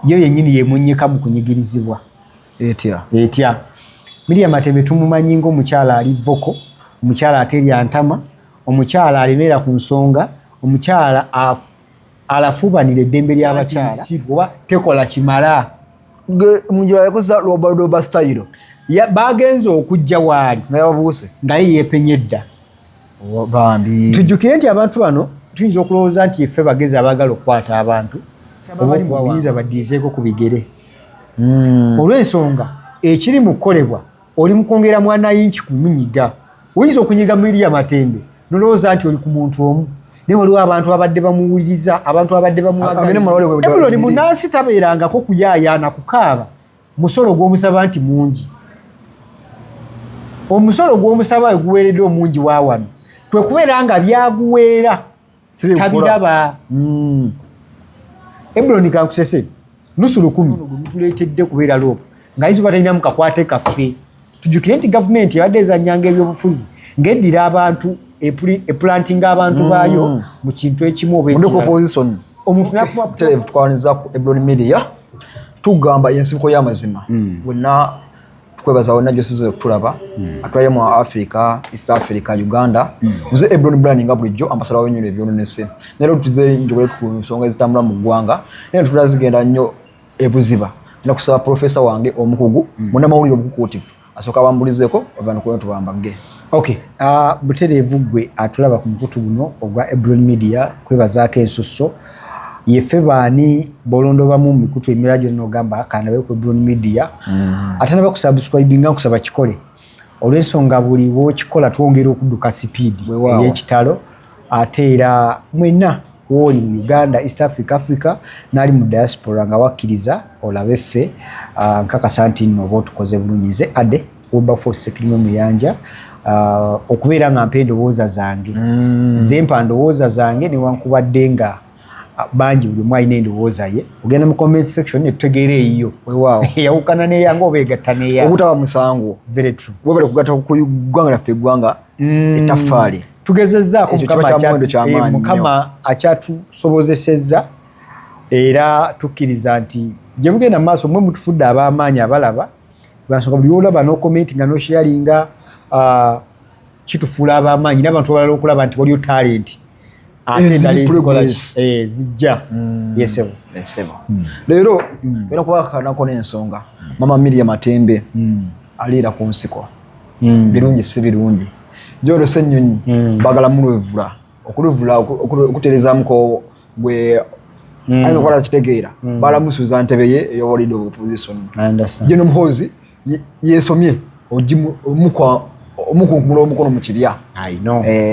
yo yennyini yemunnyika mu kunyigirizibwa etya Miriam Matembe tumumanyi ng'omukyala ali voko, omukyala aterya ntama, omukyala alemera ku nsonga, omukyala alafubanira eddembe ly'abakyala oba tekola kimala munjira yakoza loba style bagenze okujja waali nayabuuse nga ye yeepenyedda bambi tujjukire nti abantu bano tuyinza okulowooza nti effe bagezi abaagala okukwata abantu abali mu buyinza baddiizeeko ku bigere olw'ensonga ekiri mu kukolebwa oli mu kwongera mwana yinki kumunyiga oyinza okunyiga Miriam Matembe nolowooza nti oli ku muntu omu naye waliwo abantu abadde bamuwuliriza abantu abadde bamuwagala munansi tabeerangako kuyaayaana kukaaba musolo gw'omusaba nti mungi omusolo gw'omusaba guweeredde omungi wa wano kwe kubeera nga byaguweera tabiraba Ebroni kankusese nusu 10 tuleetedde kubeera loopo ng'ayinza batalinamu kakwate kaffe tujjukire nti gavumenti yabadde ezannyanga ebyobufuzi ng'eddira abantu eplantinga abantu baayo mu kintu ekimu oba omuntu twaniza ku Ebroni Media tugamba ensibuko y'amazima wonna tukwebaza wonna gyosize okutulaba atulaye mu Africa, East Africa, Uganda nze Ebroni Brand nga bulijjo ambasada w'ennyulo ebyononese nero tuze njogere ku nsonga ezitambula mu ggwanga naye tulazigenda nnyo ebuziba nakusaba profesa wange omukugu munnamawulire obukuutivu asooka bambulizeeko abantu kuba tubambage butereevu gwe atulaba ku mukutu guno ogwa Ebroni Media kwebazaako ensusso yeffe baani bolondobamu mu mikutu emirala gyonna ogamba kanabe ku Ebroni Media ate nabakusubscribinga nkusaba kikole olw'ensonga buli bw'okikola twongera okudduka sipiidi ey'ekitalo ate era mwenna woli mu Uganda, East Africa n'ali mu diaspora nga wakkiriza olabe ffe nkakasa nti nno oba otukoze bulungi nze ade Wilberforce Sekirime Muyanja okubeera nga mpa endowooza zange nze mpa ndowooza zange newankubadde nga bangi buli omu alina endowooza ye ogenda mu comment section netutegeera eyiyo eyawukana neyange oba egatta neyange obutaba musango very true webale kugatta ku ggwanga lyaffe eggwanga ettaffaali tugezezzaako mukama akyatusobozesezza era tukkiriza nti gye mugenda mu maaso mwe mutufudde ab'amaanyi abalaba lwansonga buli olaba n'okomenti nga nosharinga kitufuula ab'amaanyi n'abantu abalala okulaba nti waliyo talenti ate endala ezikola zijja yesebo leero era kubakanako n'ensonga mama Miriam Matembe aliira ku nsiko birungi si birungi gyolose ennyonyi bagala mulwevula okulwevula okutereezaamuko gwe ayinza okuba kitegeera balamusuuza ntebe ye eyoba leader of opposition geno muhoozi yeesomye omukunkumula omukono mu kirya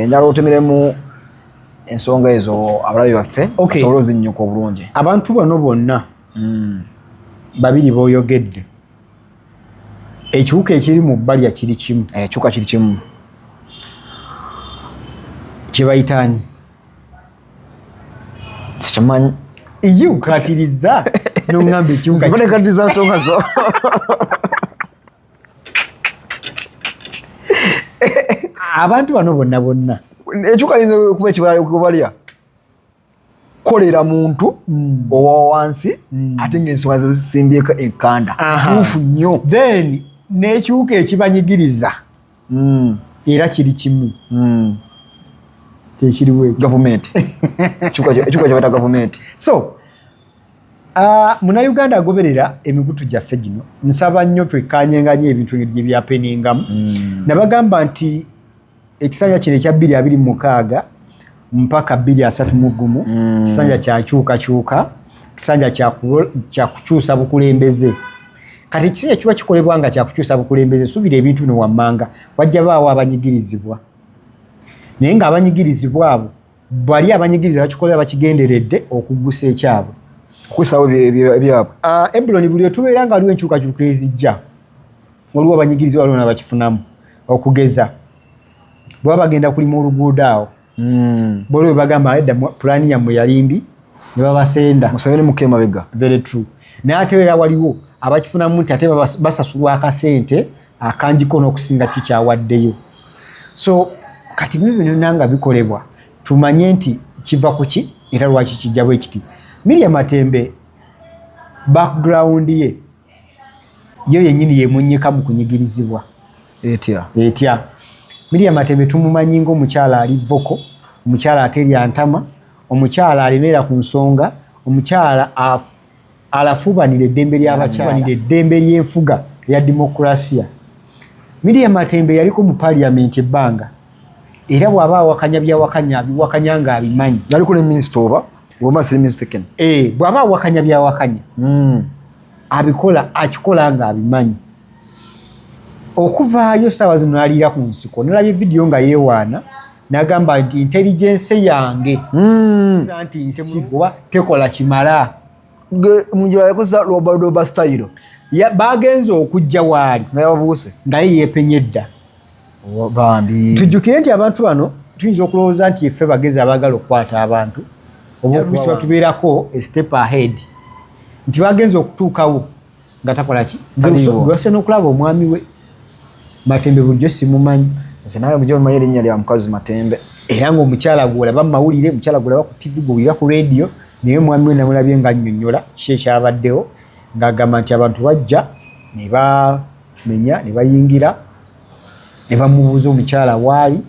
njala otemeremu ensonga ezo abalabi baffe basobole ozinnyuka obulungi abantu bano bonna babiri b'oyogedde ekiwuka ekiri mu bbalya kiri kimu ekiwuka kiri kimu kye bayitaani sikimanyi ye ukatiriza n'oŋŋamba ekiwuka zibanekatiriza nsonga zo abantu bano bonna ekiwuka yinza kuba ekikubalya kolera muntu owa wansi ate ng'ensonga zezisimbyeko enkanda tuufu nnyo then n'ekiwuka ekibanyigiriza era kiri kimu kyekiriwo gavumenti ekiwuka kyebata gavumenti so munnayuganda agoberera emikutu gyaffe gino nsaba nnyo twekkaanyenganya ebintu gye byapeningamu nabagamba nti ekisanja kino ekya 2026 mpaka 2031 kisanja kyakyukakyuka kisanja kyakukyusa bukulembeze kati ekisanja kiba kikolebwa nga kyakukyusa bukulembeze suubira ebintu bino wammanga wajja baawo abanyigirizibwa naye ng'abanyigirizibwa abo bali abanyigirizibwa bakikolera bakigenderedde okuggusa ekyabwe okusawo ebyabwe Ebroni buli etubeera nga waliwo enkyukakyuka ezijja waliwo abanyigirizibwa waliwo nabakifunamu okugeza bwe bagenda kulima oluguudo awo boliwe bagamba edda pulaani yammwe yalimbi ne babasenda musabire mukema bega very true naye ate era waliwo abakifunamu nti ate basasulwa akasente akanjiko n'okusinga kikyawaddeyo so kati bino nanga bikolebwa tumanye nti kiva ku ki era lwaki kijja bwe kiti Miriam Matembe background ye yo yennyini yemunyika mu kunyigirizibwa etya Miriam Matembe tumumanyi ng'omukyala ali voko, omukyala aterya ntama, omukyala alemera ku nsonga, omukyala alafubanira eddembe ly'abakyala, eddembe ly'enfuga ya demokrasia. Miriam Matembe yaliko mu parliament ebbanga era bw'aba awakanya byawakanya abiwakanya ng'abimanyi. Yaliko ne minisita oba si minisita bw'aba awakanya byawakanya abikola akikola ng'abimanyi. Okuvaayo ssaawa zino n'aliira ku nsiko nalabye vidiyo nga yeewaana n'agamba nti intelligence yange nti nsigwa tekola kimala. Munjira yakozesa loba style Bagenze okujja waali nga yababuuse nga ye yeepenye dda. Bambi Tujjukire nti abantu bano tuyinza okulowooza nti effe bagezi abaagala okukwata abantu oba oluusi batubeerako a step ahead nti bagenze okutuukawo nga takola ki gwase n'okulaba omwami we Matembe bulijjo simumanyi. naye bulijjo omanyi erinnya lya mukazi Matembe era ng'omukyala gw'olaba mu mawulire, omukyala gw'olaba ku TV, gw'owulira ku radio, naye omwami we namulabye ng'annyonnyola kiki ekyabaddewo ng'agamba nti abantu bajja ne bamenya ne bayingira ne bamubuuza omukyala waali,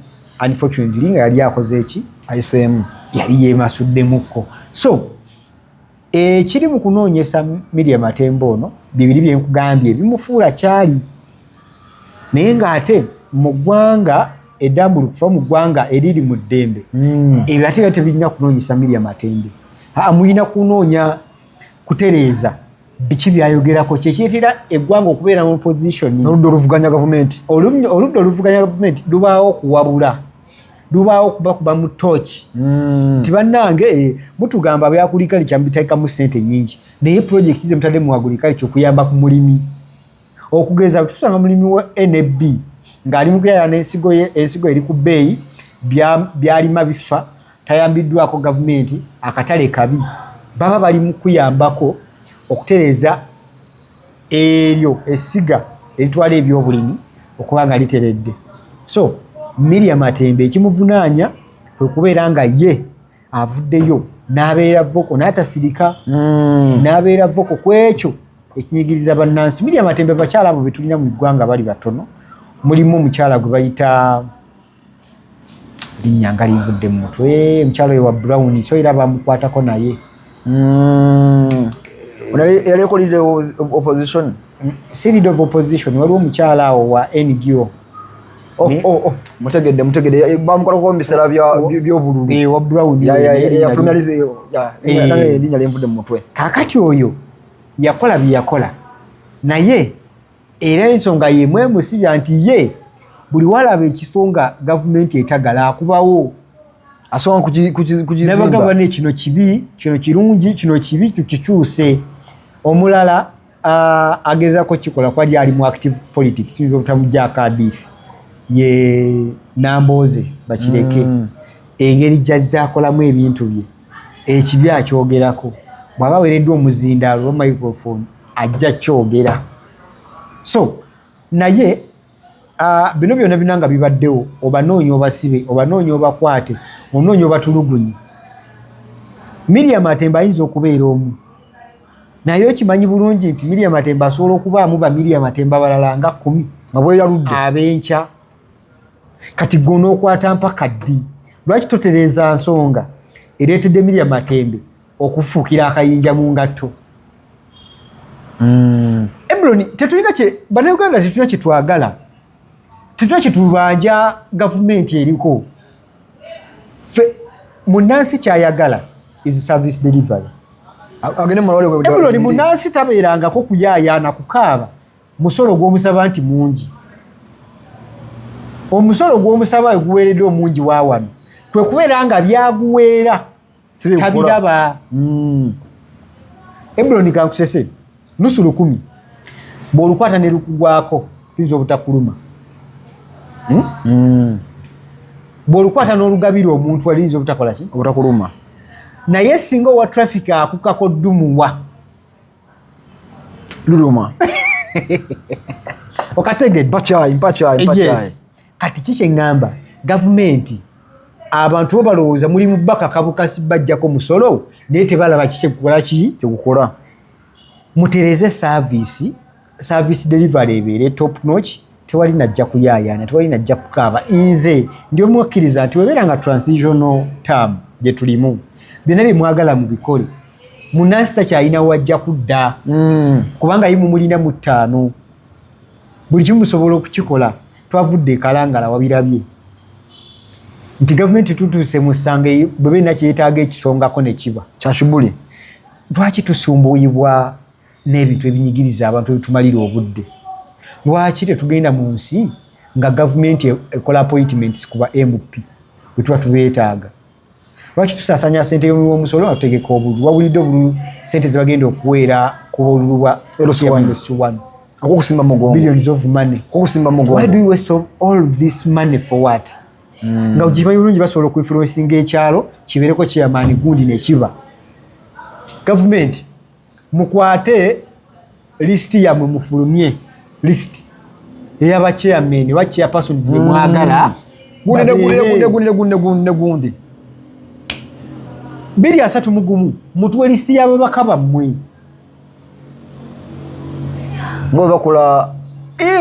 unfortunately nga yali akoze eki ayiseemu, yali yeemasuddemukko. So ekiri mu kunoonyesa Miriam Matembe ono bibiri bye nkugambye bimufuula kyali, naye ng'ate mu ggwanga eddambulu kufa mu ggwanga eriri mu ddembe ebyo ate tebirina kunoonyesa Miriam Matembe, muyina kunoonya kutereeza biki byayogerako kyekireetera eggwanga okubeera mu opposition. oludda oluvuganya gavumenti, oludda oluvuganya gavumenti lubaawo okuwabula, lubaawo okubakuba mu tooki nti bannange mutugamba byakulikali kyambiteekamu ssente nnyingi naye projekiti ze mutadde mu agulikali kyokuyamba ku mulimi. Okugeza tusanga mulimi wa NAB ng'ali mu kuyaya n'ensigo ye, ensigo eri ku bbeeyi, byalima bifa, tayambiddwako gavumenti, akatale kabi, baba bali mu kuyambako okutereeza eryo essiga eritwala ebyobulimi okuba nga literedde. So Miriam Matembe ekimuvunaanya kwe kubeera nga ye avuddeyo n'abeera voko n'atasirika n'abeera voko ku ekyo ekinyigiriza bannansi. Miriam Matembe bakyala abo be tulina mu ggwanga bali batono. Mulimu omukyala gwe bayita linnya nga linvudde mu mutwe, omukyala oyo wa Brown, so era bamukwatako naye yaliko leader of opposition, si leader of opposition, waliwo omukyala awo wa NGO. mutegedde bamukolako mu biseera by'obululu wa Brown erinnya linvudde mu mutwe. Kaakati oyo yakola bye yakola naye era ensonga yemwemusibya nti ye buli walaba ekifo nga gavumenti etagala akubawo asonga kukizimba nabagamba ne kino kibi, kino kirungi, kino kibi tukikyuse. Omulala agezako kikola kwali ali mu active politics nzo butamujja Cardiff ye Namboze bakireke engeri jazakolamu ebintu bye ekibi akyogerako bwaba wereddwa omuzindaalo wa microphone ajja kyogera. So naye bino byonna binanga bibaddewo, obanoonya obasibe, obanoonya obakwate, onoonya obatulugunyi. Miriam Matembe ayinza okubeera omu naye okimanyi bulungi nti Miriam Matembe asobola okubaamu ba Miriam Matembe abalala nga 10 nga bweyaludde ab'enkya. Kati gona okwata mpaka ddi? Lwaki totereeza nsonga ereetedde Miriam Matembe okufuukira akayinja mu ngatto? Ebroni tetulina bannayuganda tetulina kye twagala, tetulina kye tubanja gavumenti eriko. Ffe munnansi kyayagala is service delivery. Ebroni munnansi tabeerangako kuyaayaana kukaaba musolo gw'omusaba nti mungi. Omusolo gw'omusaba guweeredde omungi wa wano kwe kubeera nga byaguweera tabiraba. Ebroni kankusese nusu 10 bw'olukwata ne lukugwako tuyinza obutakuluma. Bw'olukwata n'olugabira omuntu aliyinza obutakola ki? obutakuluma. Naye singa owa traffic akukako ddumuwa luluma okategedde mpacaayi. Yes. Kati kiki eŋŋamba gavumenti abantu bo balowooza mulimu bakaka bukasi bajjako musolo naye tebalaba kiki ekukola ki kyegukola. mutereze service delivery ebeere top notch, tewali najja kuyaayana, tewali najja kukaaba. Nze ndio mukkiriza nti webeera nga transitional term gye tulimu byonna bye mwagala mu bikole munansi kyalina wajja kudda kubanga yimu mulina mu 5 buli kimu musobola okukikola. Twavudde Kalangala wabirabye nti gavumenti tutuuse musange bwe bena kyetaaga ekisongako ne kiba kyakibuli. Lwaki tusumbuuyibwa n'ebintu ebinyigiriza abantu ebitumalira obudde? Lwaki tetugenda mu nsi nga gavumenti ekola appointments kuba MP bwe tuba tubeetaaga? Lwaki tusaasanya ssente y'omusolo nga tutegeka obululu? Wawulidde obululu ssente ze bagenda okuweera ku bululu bwa LC1 okukusimba mugongo, billions of money okukusimba mugongo. Why do we waste all this money for what? Nga ujimanyi bulungi basobola okuinfluencinga ekyalo kibeereko chairman gundi ne kiba. Government mukwate list yammwe mufulumye list eyaba chairman wa chairpersons be mwagala gundi 231 mutuwe list y'ababaka bammwe ngo bakola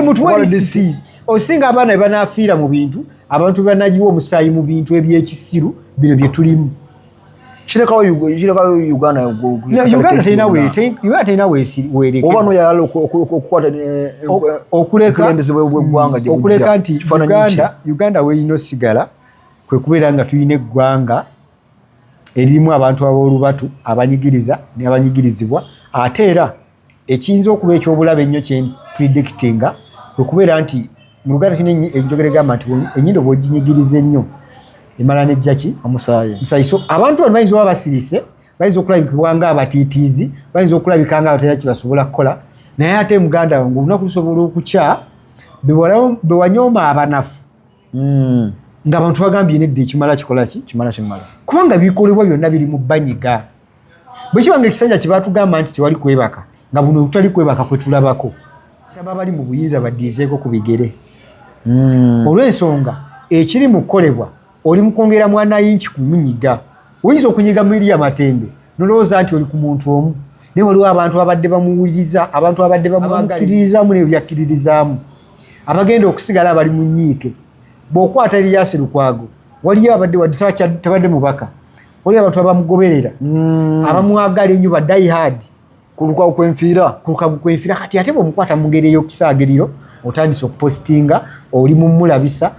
mutuwe list osinga abaana banafiira mu bintu abantu banajiwa omusaayi mu bintu ebyekisiru bino bye tulimu. Kirekawo Uganda tena weereke obano yalo okukwata okuleka nti Uganda weeyina osigala kwe kubeera nga tulina eggwanga eririmu abantu ab'olubatu abanyigiriza ne abanyigirizibwa. Ate era ekiyinza okuba ekyobulabe ennyo kye predictinga kwe kubeera nti mu Luganda tulina enjogera egamba nti ennyindo bw'oginyigiriza ennyo emala nejja ki omusaayi. So abantu bano bayinza okuba basirise, bayinza okulabikibwa ng'abatiitiizi, bayinza okulabika nga abatera kibasobola kukola, naye ate Muganda wange olunaku lusobola okukya be wanyooma abanafu ng'abantu bagambye nedda ekimala kikola ki kimala kubanga bikolebwa byonna biri mu banyiga. Bwe kibanga ekisanja kye baatugamba nti tewali kwebaka nga buno butali kwebaka kwe tulabako, saba bali mu buyinza baddiizeeko ku bigere. Olw'ensonga ekiri mu kukolebwa oli mukwongera mwana inchi kumunyiga. Oyinza okunyiga Miriam Matembe nolowooza nti oli ku muntu omu, naye waliwo abantu abadde bamuwuliriza, abantu abadde bamukkiririzaamu n'ebyakkiririzaamu, abagenda okusigala abali mu nnyiike. Bw'okwata Erias Lukwago waliyo abadde wadde tabadde mubaka, waliyo abantu abamugoberera abamwagala ennyo ba die hard ku Lukago kwenfiira. Kati ate bw'omukwata mu ngeri ey'okisaageriro otandise okupositinga oli mumulabisa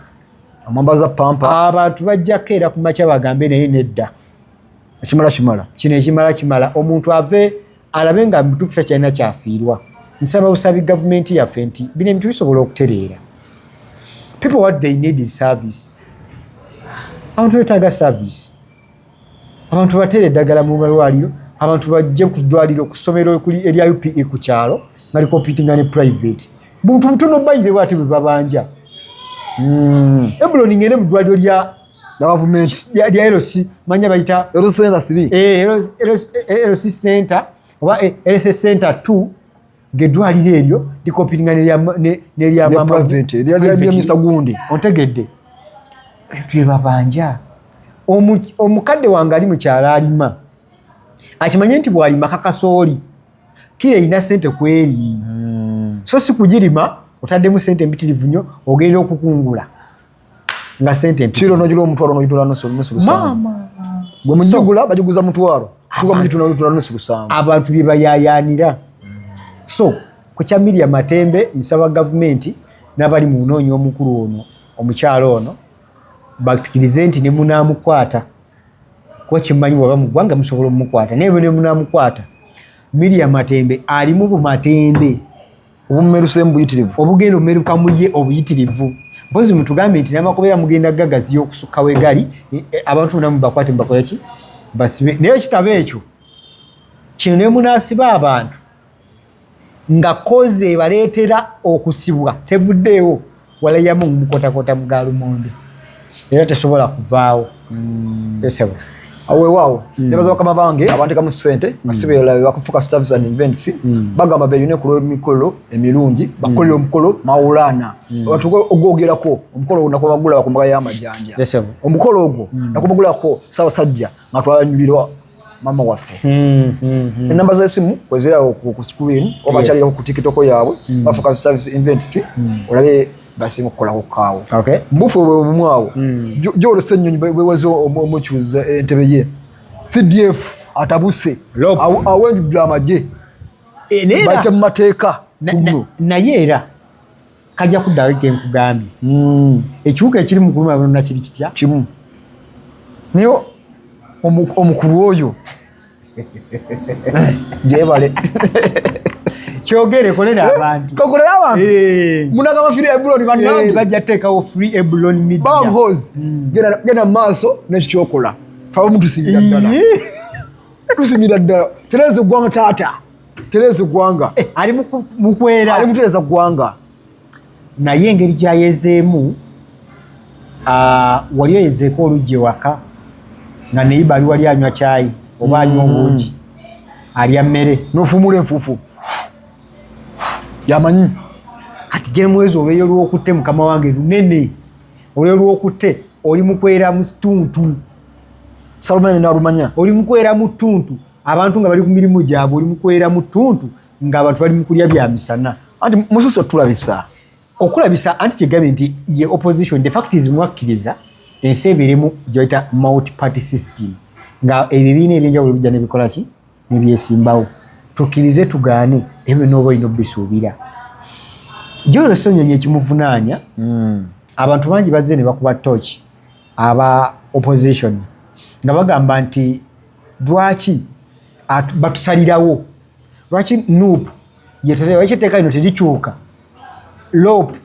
amambaza pampa, abantu bajjako era ku makya bagambe naye nedda ekimala kimala omuntu ave alabe nga mutuufu takyalina kyafiirwa. Nsaba busabi gavumenti yaffe nti bino ebintu bisobola okutereera. People what they need is service. Abantu betaaga service. Abantu batere eddagala mu malwaliro, abantu bajje ku ddwaliro ku ssomero erya UPE ku kyalo nga likompitinga ne private. Buntu butono bayire bwati bwe babanja. Ebloni ngene mu ddwaliro lya gavumenti lya LC manya bayita LC Center oba LC Center 2 ng'eddwaliro eryo likompitinga n'erya private lya Mr. Gundi. Ontegedde tuye babanja. Omukadde wange ali mu kyalo alima akimanye nti bw'alima kakasooli kire ina ssente kweri so si kugirima otaddemu ssente mpitirivu nnyo ogenda okukungula nga ssente kiro n'ogira omutwalo n'ogitula nusu lusanvu gwe mujugula bajiguza mutwalo tuga mugitula nusu lusanvu. Abantu bye bayaayaanira. So ku kya Miriam Matembe nsaba gavumenti n'abali mu bunoonya omukulu ono omukyalo ono bakkirize nti ne munaamukwata kuba kimanyi waba mu ggwanga musobola omukwata naye ne munaamukwata Miriam Matembe ali mu bumatembe obumumerusemu buyitirivu obugenda omumeruka mu ye obuyitirivu. Mpozi mutugambe nti n'amakobera mugenda gagazi y'okusukka wegali abantu bonna mubakwate mubakola ki basibe. Naye ekitabo ekyo kino ne munaasiba abantu nga koze baleetera okusibwa tevuddeewo walayamu mukotakota mu Gaalumondo era tesobola kuvaawo. Esebo aweewaawo nebaza bakama bange abantekamu ssente basibeera bakufuka service and events bagamba beeyune ku lw'emikolo emirungi bakolera omukolo mawulaana batuge ogwogerako omukolo ogwo nakubagula bakumbaga y'amajanja. Esebo omukolo ogwo nakubagulako Ssaabasajja nga twanyulirwa mama waffe enamba z'essimu wezirawo ku screen oba kyaliyo ku TikTok yaabwe bafuka service events olabe basimu kukolako kaawo mbufu bwe bumwawo gyolose ennyonyi bwewaze omukyuza entebe ye CDF atabuse awenjudde amagye bajja mu mateeka naye era kajja kuddawo kenkugambye ekiwuka ekiri mu kuluma bonna kiri kitya kimu niyo omukulu oyo gyebale kyogere kolera abantu kokolera abantu munagamba free Eblon bannange bajja teekawo free Eblon media bamhoze genda mu maaso nekikyokola fa omuntu tusimira ddala tusimira ddala tereza eggwanga taata tereza eggwanga ali mukwera ali mutereza ggwanga naye engeri gyayezeemu wali oyezeeko oluggi ewaka nga neibali wali anywa kyayi oba anywa obuugi alya mmere n'ofumula enfuufu yamanyi kati gye mwezi olweyo lwokutte mukama wange lunene olweyo lwokutte oli mukwera mu ttuntu Salomon n'alumanya oli mukwera mu ttuntu abantu nga bali ku mirimu gyabwe oli mukwera mu ttuntu ng'abantu bali mu kulya bya misana anti mususo tulabisa okulabisa anti kyegambye nti ye opposition the fact is mwakkiriza ensi ebirimu gyoyita multi party system nga ebibiina ebyenjawulo bijja nebikola ki nebyesimbawo tukkirize tugaane ebyo n'oba olina obisuubira gyolose ennyonyi ekimuvunaanya abantu bangi bazze ne bakuba tooki aba opposition nga bagamba nti lwaki batusalirawo lwaki nup lwaki etteeka lino terikyuka lop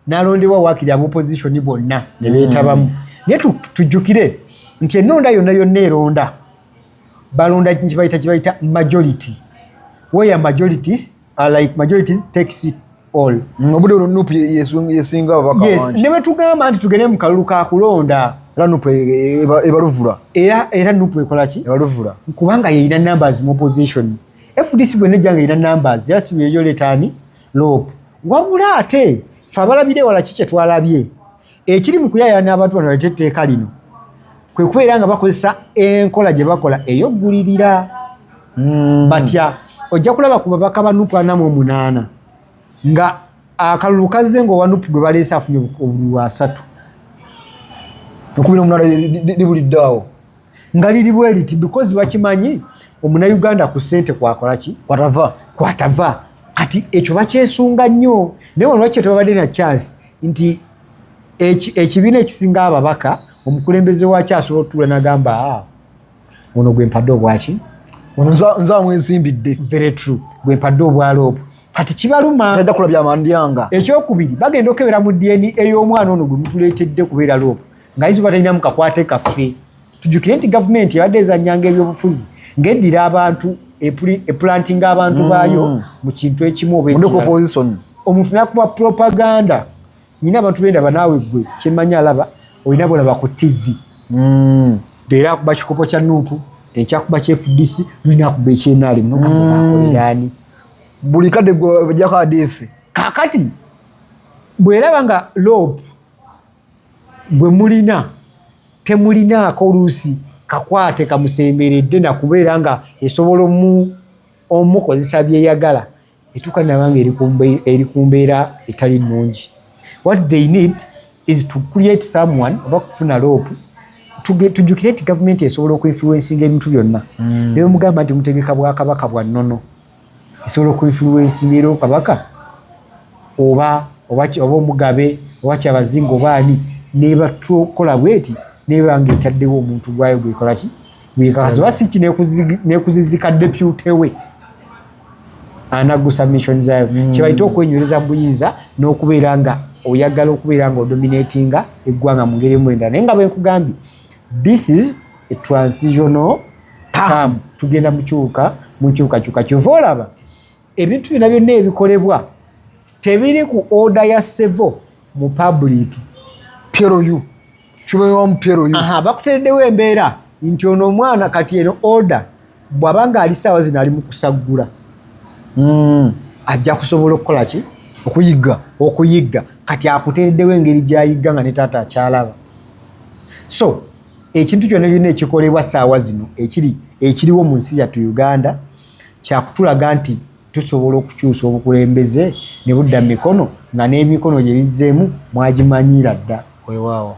n'alondebwa waakiri aba opposition bonna ne beetabamu naye tujjukire nti ennonda yonna yonna eronda balonda kibayita majority where majorities are like majorities takes it all obudde ono nup yesinga ababaka yes ne betugamba nti tugende mu kalulu ka kulonda era nup ebaluvula era nup ekola ki ebaluvula kubanga yeyina numbers mu opposition FDC bwe nejjanga yeyina numbers yasibeyo letani lop wabula ate fe abalabire wala ki kye twalabye ekiri mu kuyayaana abantu bano balete etteeka lino kwe kubeera nga bakozesa enkola gye bakola ey'oggulirira batya ojja kulaba ku babaka ba nupu 48 nga akalulu kazze ng'owa nupu gwe baleese afunye obululu 3 18 libuliddeawo nga liri bwe liti because bakimanyi omunayuganda ku ssente kwakola ki kwatava kati ekyo bakyesunga nnyo naye wano lwaki tebabadde na chance nti ekibiina ekisinga ababaka omukulembeze wakyo asobola otuula n'agamba ono gwe mpadde obwaki ono nzaamu ensimbidde very true gwe mpadde obwaloopo kati kibaluma tajja kula byamandyanga ekyokubiri bagenda okebera mu DNA ey'omwana ono gwe mutuleetedde kubeera loopo ng'ayinza batalinamu kakwate kaffe tujjukire nti gavumenti ebadde ezannyanga ebyobufuzi ng'eddira abantu eplantinga abantu baayo mu kintu ekimu oba opposition omuntu nakuba propaganda nyina abantu bendaba naawe gwe kyemmanyi alaba olina bolaba ku TV era akuba kikopo kya nuupu ekyakuba kya FDC lulina akuba ekyenaali mnokakoleraani buli kadde bajjako adeefe kakati bweraba nga loop bwe mulina temulinaako oluusi kakwate kamusemberedde nakubeera nga esobola omukozesa byeyagala etuuka nabanga eri ku mbeera etali nnungi. What they need is to create someone oba kufuna loop tujjukire nti gavumenti esobola okuinfluencinga ebintu byonna naye mugamba nti mutegeka bwakabaka bwa nnono esobola okuinfluencinga era kabaka oba omugabe oba kyabazinga obaani nebatukola bweti nebanga etaddewo omuntu gwayo gwekola ki gwekakasa oba siki nekuzizika depute we anagusa mission zayo kyebayita okwenywereza mu buyinza n'okubeera nga oyagala okubeera nga odominatinga eggwanga mu ngeri emwenda naye nga bwenkugambye this is a transitional term tugenda mukyukakyuka kyova olaba ebintu byonna byonna ebikolebwa tebiri ku order ya sevo mu public PRU bakutereddewo embeera nti ono omwana kati eno order bw'abanga ali saawa zino ali mu kusaggula ajja kusobola okukola ki okuyigga kati akutereddewo engeri gy'ayigga nga ne taata akyalaba so ekintu kyonna byonna ekikolebwa ssaawa zino ekiriwo mu nsi yattu Uganda kyakutulaga nti tusobola okukyusa obukulembeze ne budda mu mikono nga n'emikono gye bizzeemu mwagimanyira dda. Weewaawo.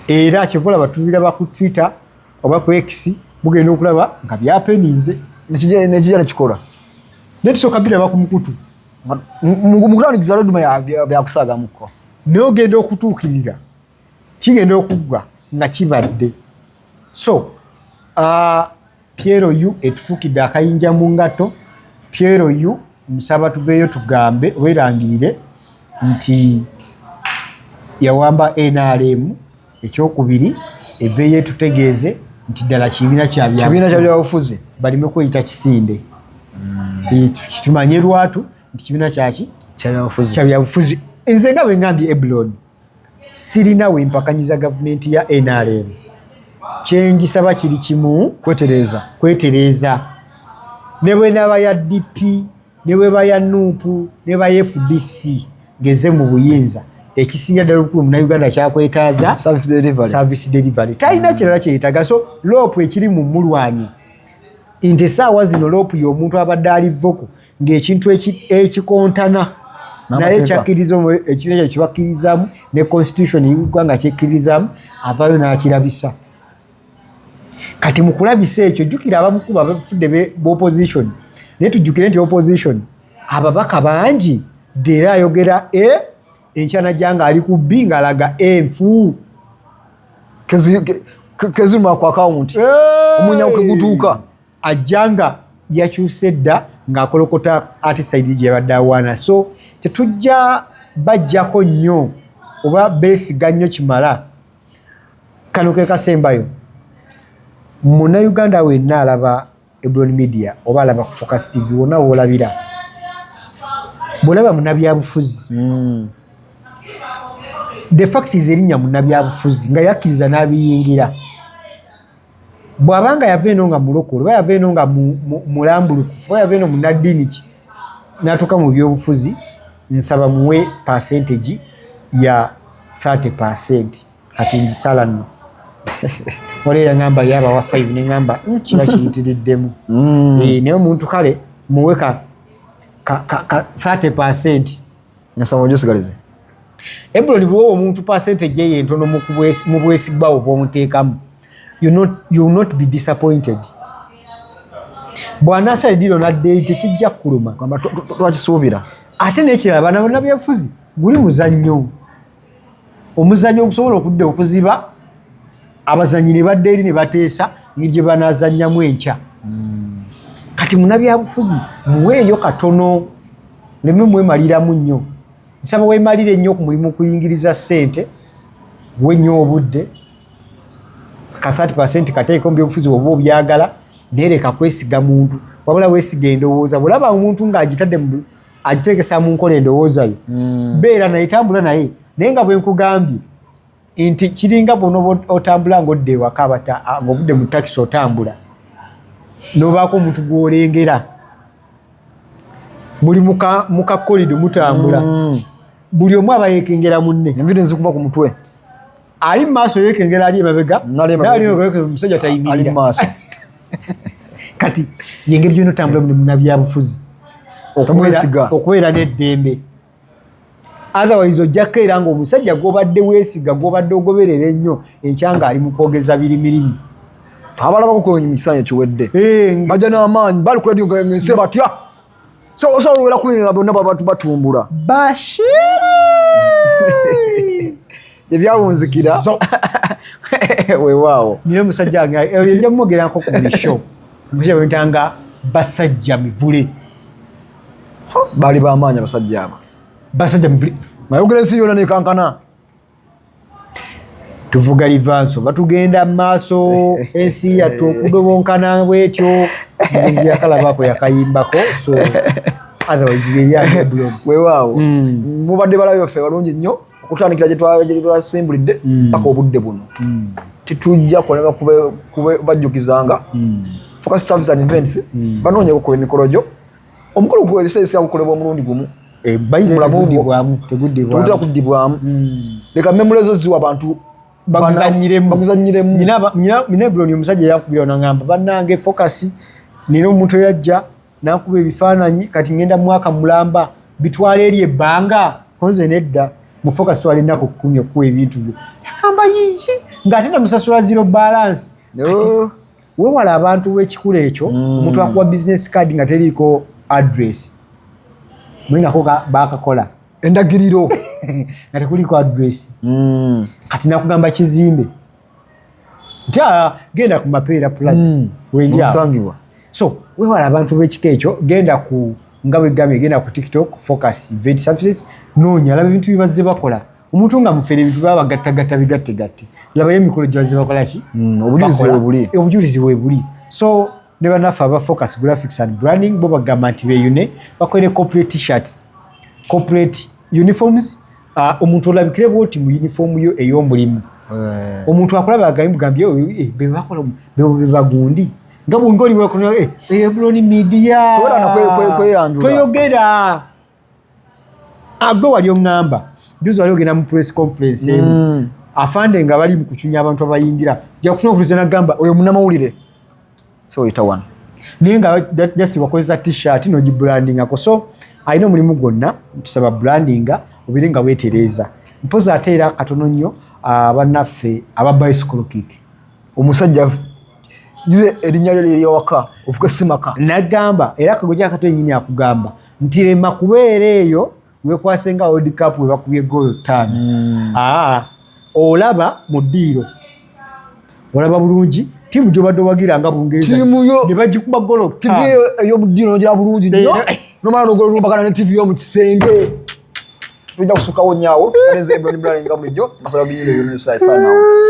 Era kivula batubiraba ku Twitter oba ku X mugenda okulaba nga byapeninze nekijja nekikola netusooka biraba ku mukutu mukutandikiriza loduma byakusaagamukko n'ogenda okutuukirira kigenda okuggwa nga kibadde. So Piero yu etufuukidde akayinja mu ngatto. Piero yu musaba tuveeyo tugambe weerangirire nti yawamba NRM. Ekyokubiri eveeyo etutegeeze nti ddala kibiina kya byabufuzi balime kweyita kisinde. Tumanye lwatu nti kibiina kyaki kya byabufuzi. Nze nga bwe ngambye Eblon sirina we mpakanyiza gavumenti ya NRM. Kye ngisaba kiri kimu, kwetereeza. Ne bwe naba ya DP, ne bwe ba ya NUP, ne ba FDC ngeze mu buyinza. Ekisinga ddala obukulu Munnayuganda kyakwetaaza service delivery. Talina kirala kyeyetaaga. So lopu ekiri mu mulwanyi nti essaawa zino lopu y'omuntu abadde ali voko ng'ekintu ekikontana naye kyakkiriza ekibiina ekyo kibakkirizamu ne constitution y'eggwanga kyekkirizamu avaayo n'akirabisa. Kati mu kulabisa ekyo jjukira abamukuba abafudde b'opposition naye tujjukire nti opposition ababaka bangi era ayogera enkyana janga ali ku B ng'alaga enfu kezima ku account omunyawo kegutuuka ajanga yakyuse dda ng'akolokota artiside gye badde awaana. So tetujja bajjako nnyo oba beesiga nnyo kimala. Kano ke kasembayo Munnayuganda wenna alaba Eblon Media oba alaba ku Focus TV wonna woolabira bw'olaba munnabyabufuzi the fact is erinnya munnabyabufuzi nga yakkiriza n'abiyingira. Bw'abanga yava eno nga mulokole oba yava eno nga mulambulukufu oba yava eno munnaddiini ki n'atuuka mu byobufuzi, nsaba muwe percentage ya 30%. Kati ngisala nno wale yaŋŋamba yabawa 5 ne ŋŋamba kiba kiyitiriddemu. Naye omuntu kale muwe ka 30%. Nsaba ogisigalize. Eblon bw'owa omuntu percentage ye entono mu bwesigwa obw'omuteekamu you will not be disappointed. Bw'anaasala eddiiro n'addeeyi tekijja kuluma twakisuubira. Ate n'ekirala bannabyabufuzi guli muzannyo. Omuzannyo ogusobola okudda okuziba abazannyi ne badda eri ne bateesa ng'egye banaazannyamu enkya. Kati munnabyabufuzi muweeyo katono leme mwemaliramu nnyo. Nsaba weemalire nnyo ku mulimu kuyingiriza ssente we nnyo obudde ka 30% kateeko mu byobufuzi oba obyagala naye leka kwesiga muntu wabula weesiga endowooza. Bw'olaba omuntu ng'agiteekesa mu nkola endowooza yo beera naye tambula naye nga bwe nkugambye nti kiringa bw'onooba otambula ng'odda ewaka ng'ovudde mu takisi otambula n'obaako omuntu gw'olengera muli muka kolido mutambula buli omu aba yeekengera munne enviiri nzikuva ku mutwe ali mu maaso yeekengera ali emabega omusajja tayimirira. Kati yengeri gyonna otambula mu munnabyabufuzi okubeera n'eddembe. Otherwise ojjako era ng'omusajja gw'obadde weesiga gw'obadde ogoberera ennyo enkyanga ali mu kwogeza birimirimi. Abalabako ku kisaanyi kiwedde bajja n'amaanyi bali ku radio ng'ensi batya osobola kulinga bonna batumbula Bashiri ebyawunzikira weewaawo. Nina omusajja wange ejja mwogerako ku buli show omusajja bwentanga basajja mivule baali b'amaanyi abasajja abo basajja mivule mayogera ensi yonna nekankana. Tuvuga livanso batugenda mu maaso ensi yattu okudobonkana bwetyo muzi yakalabako yakayimbako. So otherwise byebyange Eblon weewaawo mubadde balabe baffe balungi nnyo okutandikira gye twasimbulidde paka obudde buno tetujja kulema bajjukizanga Focus Service and Events banoonye okukola emikolo gyo omukolo gwebiseera gukolebwa omulundi gumu tegudibwamu kuddibwamu leka memulezo ziwa abantu baguzanyiremu nina Ebron omusajja yakubira nangamba bannange focus nina omuntu yajja nakuba ebifaananyi kati ngenda mwaka mulamba bitwala eri ebbanga konze nedda mu focus twali nako 10 okuwa ebintu byo yakamba yiyi ng'ate namusasula zero balance wewala abantu w'ekikula ekyo omuntu akuwa business card nga teriiko address mwinako bakakola endagiriro nga tekuliko address kati nakugamba kizimbe nti genda ku Mapeera Plaza wenjasangibwa so wewala abantu b'ekika ekyo genda ku nga bwegambye genda ku TikTok focus event services noonya laba ebintu bibazze bakola omuntu nga mufere ebintu baba gattagatta bigatte labayo emikolo gye bakola ki obujulizi weebuli so ne bannaffe aba focus graphics and branding bo bagamba nti beeyune bakolere corporate t-shirts corporate uniforms omuntu olabikire bwoti mu uniform yo ey'omulimu omuntu akulaba agambye bebakola bebagundi nga bwongoli wekola Ebron Media toyogera agwe wali oŋŋamba juzi wali ogenda mu press conference afande nga bali mu kucunya abantu abayingira jakufuna okutuuza nagamba oyo munnamawulire so oyita wano naye nga just wakozesa t-shirt nogibrandingako so alina omulimu gwonna tusaba brandinga obire nga weetereeza mpozi ate era katono nnyo bannaffe aba bicycle kick omusajja juze erinnya lye ery'ewaka ovuga simaka nagamba era kagoja kato yennyini akugamba nti lema kubeera eyo wekwasenga World Cup we bakubye goal 5 olaba mu ddiiro olaba bulungi tiimu gyobadde owagira nga Bungereza ne bagikuba goal 5 TV ey'omu ddiiro nogira bulungi nnyo nomala nogolo lumbagana ne TV y'omu kisenge tujja kusukawo nyaawo nze Ebron Media nga bulijjo masala binyiro yonesa ifanawo